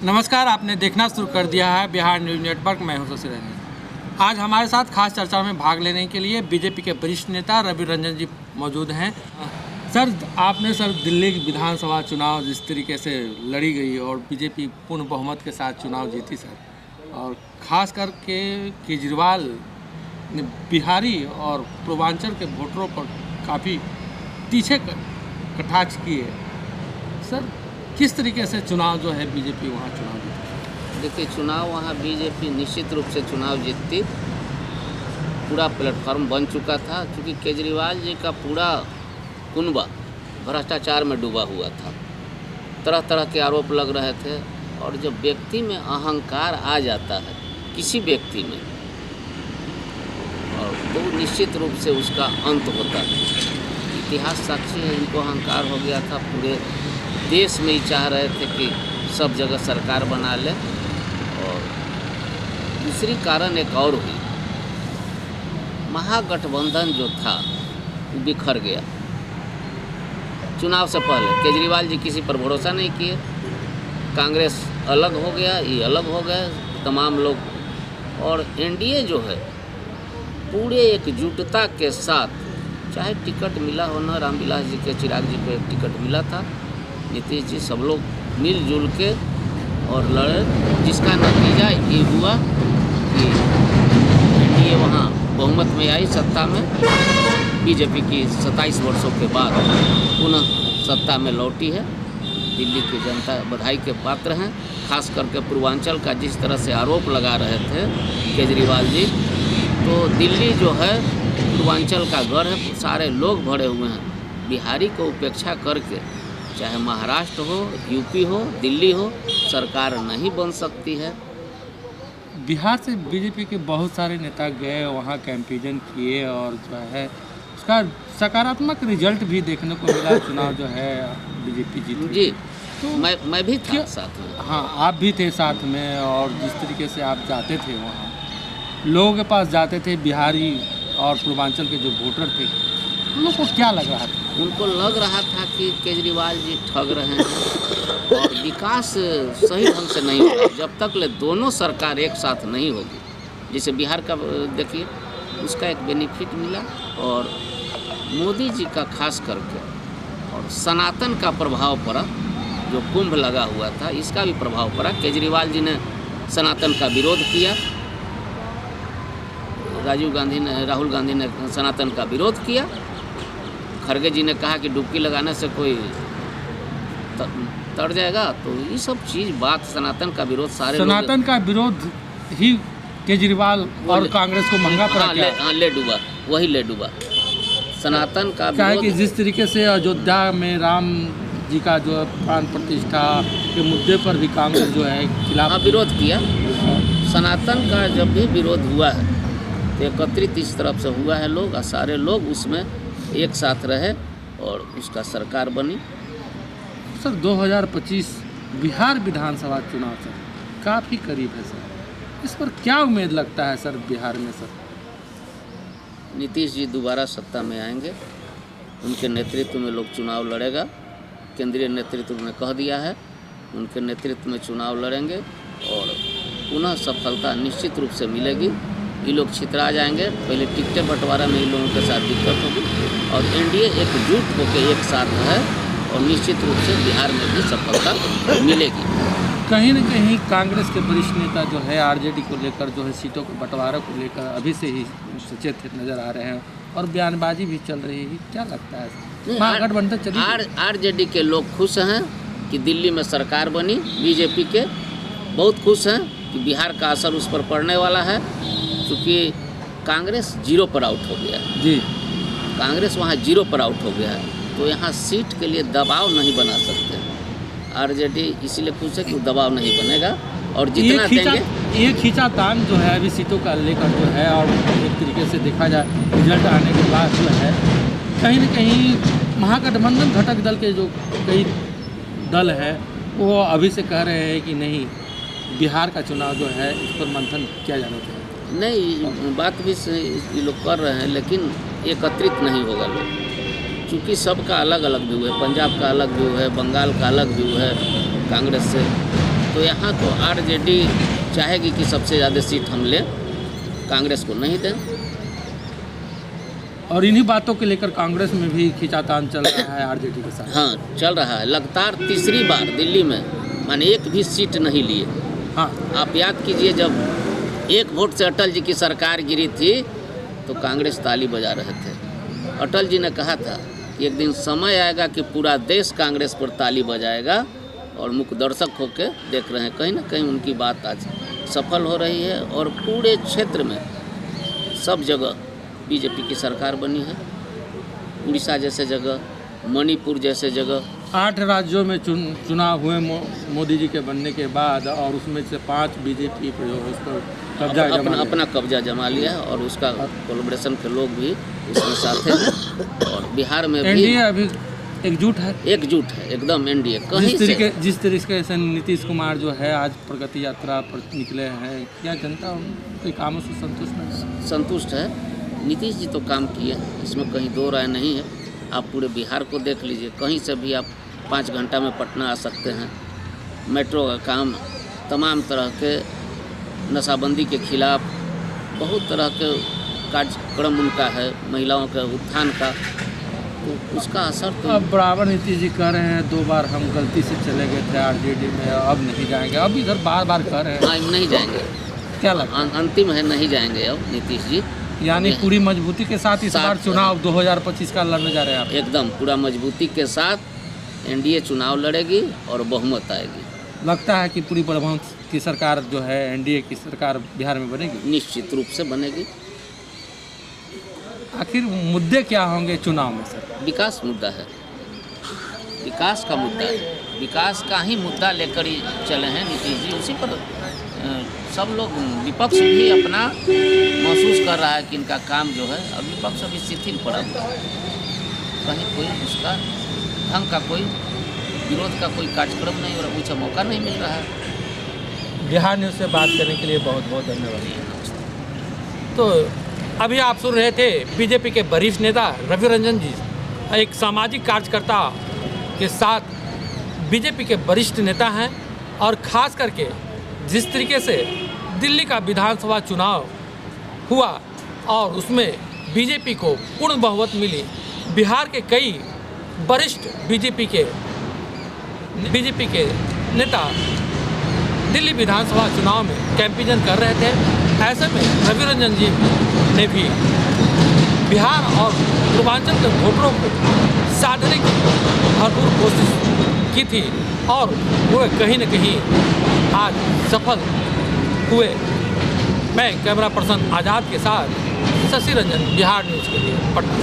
नमस्कार, आपने देखना शुरू कर दिया है बिहार न्यूज़ नेटवर्क। मैं हूं शशि रंजन। आज हमारे साथ खास चर्चा में भाग लेने के लिए बीजेपी के वरिष्ठ नेता रवि रंजन जी मौजूद हैं। सर, आपने दिल्ली विधानसभा चुनाव जिस तरीके से लड़ी गई और बीजेपी पूर्ण बहुमत के साथ चुनाव जीती सर, और ख़ास करके केजरीवाल ने बिहारी और पूर्वांचल के वोटरों पर काफ़ी तीखे कटाक्ष किए सर। किस तरीके से चुनाव जो है बीजेपी वहाँ चुनाव जीती? देखिए, चुनाव वहाँ बीजेपी निश्चित रूप से चुनाव जीतती। पूरा प्लेटफॉर्म बन चुका था, क्योंकि केजरीवाल जी का पूरा कुनबा भ्रष्टाचार में डूबा हुआ था। तरह तरह के आरोप लग रहे थे, और जब व्यक्ति में अहंकार आ जाता है किसी व्यक्ति में, और तो निश्चित रूप से उसका अंत होता है। इतिहास साक्षी है, इनको अहंकार हो गया था। पूरे देश में ही चाह रहे थे कि सब जगह सरकार बना ले। और दूसरी कारण एक और हुई, महागठबंधन जो था वो बिखर गया। चुनाव से पहले केजरीवाल जी किसी पर भरोसा नहीं किए, कांग्रेस अलग हो गया, ये अलग हो गए तमाम लोग। और एनडीए जो है पूरे एकजुटता के साथ, चाहे टिकट मिला हो ना, रामविलास जी के, चिराग जी को एक टिकट मिला था, नीतीश जी, सब लोग मिलजुल के और लड़े, जिसका नतीजा ये हुआ कि एनडीए वहाँ बहुमत में आई, सत्ता में। बीजेपी की 27 वर्षों के बाद पुनः सत्ता में लौटी है। दिल्ली की जनता बधाई के पात्र हैं। खास करके पूर्वांचल का जिस तरह से आरोप लगा रहे थे केजरीवाल जी, तो दिल्ली जो है पूर्वांचल का गढ़ है, सारे लोग भरे हुए हैं। बिहारी को उपेक्षा करके चाहे महाराष्ट्र हो, यूपी हो, दिल्ली हो, सरकार नहीं बन सकती है। बिहार से बीजेपी के बहुत सारे नेता गए, वहाँ कैंपेन किए और जो है उसका सकारात्मक रिजल्ट भी देखने को मिला। चुनाव जो है बीजेपी जीती जी। तो मैं भी था साथ में। हाँ, आप भी थे साथ में। और जिस तरीके से आप जाते थे वहाँ, लोगों के पास जाते थे, बिहारी और पूर्वांचल के जो वोटर थे, उन लोग को क्या लग रहा था? उनको लग रहा था कि केजरीवाल जी ठग रहे हैं और विकास सही ढंग से नहीं होगा जब तक ले दोनों सरकार एक साथ नहीं होगी। जैसे बिहार का देखिए, उसका एक बेनिफिट मिला, और मोदी जी का खास करके और सनातन का प्रभाव पड़ा। जो कुंभ लगा हुआ था, इसका भी प्रभाव पड़ा। केजरीवाल जी ने सनातन का विरोध किया, राहुल गांधी ने सनातन का विरोध किया, खड़गे जी ने कहा कि डुबकी लगाने से कोई तर जाएगा। तो ये सब चीज़, बात सनातन का विरोध, सारे सनातन का विरोध ही केजरीवाल और कांग्रेस को महंगा पड़ा। हाँ, ले डूबा, वही ले डूबा सनातन का विरोध। कि जिस तरीके से अयोध्या में राम जी का जो प्राण प्रतिष्ठा के मुद्दे पर भी कांग्रेस जो है खिलाफ विरोध किया। सनातन का जब भी विरोध हुआ है तो एकत्रित इस तरफ से हुआ है लोग, और सारे लोग उसमें एक साथ रहे और उसका सरकार बनी। सर, 2025 बिहार विधानसभा चुनाव सर काफ़ी करीब है सर, इस पर क्या उम्मीद लगता है सर बिहार में? सर, नीतीश जी दोबारा सत्ता में आएंगे, उनके नेतृत्व में लोग चुनाव लड़ेगा। केंद्रीय नेतृत्व ने कह दिया है, उनके नेतृत्व में चुनाव लड़ेंगे और पुनः सफलता निश्चित रूप से मिलेगी। ये लोग छितरा जाएंगे। पहले टिकटें बंटवारा में इन लोगों के साथ दिक्कत होगी, और एनडीए एकजुट होकर एक साथ है, और निश्चित रूप से बिहार में भी सफलता मिलेगी। कहीं न कहीं कांग्रेस के वरिष्ठ नेता जो है आरजेडी को लेकर, जो है सीटों के बंटवारे को लेकर अभी से ही सचेत नजर आ रहे हैं, और बयानबाजी भी चल रही है। क्या लगता है महागठबंधन चली? आरजेडी के लोग खुश हैं कि दिल्ली में सरकार बनी, बीजेपी के बहुत खुश हैं कि बिहार का असर उस पर पड़ने वाला है, क्योंकि कांग्रेस 0 पर आउट हो गया है। जी, कांग्रेस वहाँ 0 पर आउट हो गया है, तो यहाँ सीट के लिए दबाव नहीं बना सकते। आरजेडी इसीलिए खुश है कि दबाव नहीं बनेगा, और जितना देंगे। ये खींचातान जो है अभी सीटों का लेकर जो है, और एक तरीके से देखा जाए रिजल्ट आने के बाद जो है, कहीं न कहीं महागठबंधन घटक दल के जो कई दल है वो अभी से कह रहे हैं कि नहीं, बिहार का चुनाव जो है इस पर मंथन किया जाना चाहिए। नहीं, बात भी ये लोग कर रहे हैं, लेकिन एकत्रित नहीं होगा लोग, चूँकि सबका अलग अलग व्यू है। पंजाब का अलग व्यू है, बंगाल का अलग व्यू है कांग्रेस से, तो यहाँ तो आरजेडी चाहेगी कि सबसे ज़्यादा सीट हम लें, कांग्रेस को नहीं दें। और इन्हीं बातों को लेकर कांग्रेस में भी खींचातान चल रहा है आरजेडी के साथ। हाँ, चल रहा है। लगातार तीसरी बार दिल्ली में माने एक भी सीट नहीं लिए। हाँ, आप याद कीजिए, जब एक वोट से अटल जी की सरकार गिरी थी तो कांग्रेस ताली बजा रहे थे। अटल जी ने कहा था कि एक दिन समय आएगा कि पूरा देश कांग्रेस पर ताली बजाएगा, और मुख्य दर्शक होकर देख रहे हैं, कहीं ना कहीं उनकी बात आज सफल हो रही है। और पूरे क्षेत्र में सब जगह बीजेपी की सरकार बनी है। उड़ीसा जैसे जगह, मणिपुर जैसे जगह, 8 राज्यों में चुनाव हुए मोदी जी के बनने के बाद, और उसमें से 5 बीजेपी पर जो है उस पर कब्जा अपना कब्जा जमा लिया, और उसका कोलैबोरेशन के लोग भी उसमें साथ हैं। और बिहार में भी एनडीए अभी एकजुट है एकदम। एनडीए कहीं जिस तरीके से नीतीश कुमार जो है आज प्रगति यात्रा पर निकले हैं, क्या जनता उनके कामों से संतुष्ट है? नीतीश जी तो काम किए, इसमें कहीं दो राय नहीं है। आप पूरे बिहार को देख लीजिए, कहीं से भी आप 5 घंटा में पटना आ सकते हैं। मेट्रो का काम, तमाम तरह के नशाबंदी के खिलाफ बहुत तरह के कार्यक्रम उनका है, महिलाओं के उत्थान का, तो उसका असर तो अब बराबर नीतीश जी कह रहे हैं 2 बार हम गलती से चले गए थे आरजेडी में, अब नहीं जाएंगे। अब इधर बार कह रहे हैं हाँ, नहीं जाएंगे। क्या लगता है? अंतिम है, नहीं जाएंगे अब नीतीश जी। यानी पूरी मजबूती के साथ इस बार चुनाव 2025 का लड़ने जा रहे हैं आप? एकदम पूरा मजबूती के साथ एनडीए चुनाव लड़ेगी और बहुमत आएगी। लगता है कि पूरी बहुमत की सरकार जो है एनडीए की सरकार बिहार में बनेगी? निश्चित रूप से बनेगी। आखिर मुद्दे क्या होंगे चुनाव में सर? विकास मुद्दा है, विकास का मुद्दा है। विकास का ही मुद्दा लेकर ही चले हैं नीतीश जी। उसी पर सब लोग, विपक्ष भी अपना महसूस कर रहा है कि इनका काम जो है, अब विपक्ष अभी शिथिल पड़ा हुआ है। कहीं कोई उसका ढंग का कोई विरोध का कोई कार्यक्रम नहीं, और कुछ मौका नहीं मिल रहा है। बिहार न्यूज़ से बात करने के लिए बहुत बहुत धन्यवाद। तो अभी आप सुन रहे थे बीजेपी के वरिष्ठ नेता रवि रंजन जी, एक सामाजिक कार्यकर्ता के साथ बीजेपी के वरिष्ठ नेता हैं, और ख़ास करके जिस तरीके से दिल्ली का विधानसभा चुनाव हुआ और उसमें बीजेपी को पूर्ण बहुमत मिली, बिहार के कई वरिष्ठ बीजेपी के नेता दिल्ली विधानसभा चुनाव में कैंपेनिंग कर रहे थे। ऐसे में रवि रंजन जी ने भी बिहार और पूर्वांचल के वोटरों को साधने की भरपूर कोशिश की थी, और वो कहीं न कहीं आज सफल हुए। मैं कैमरा पर्सन आज़ाद के साथ शशि रंजन, बिहार न्यूज़ के लिए पटना।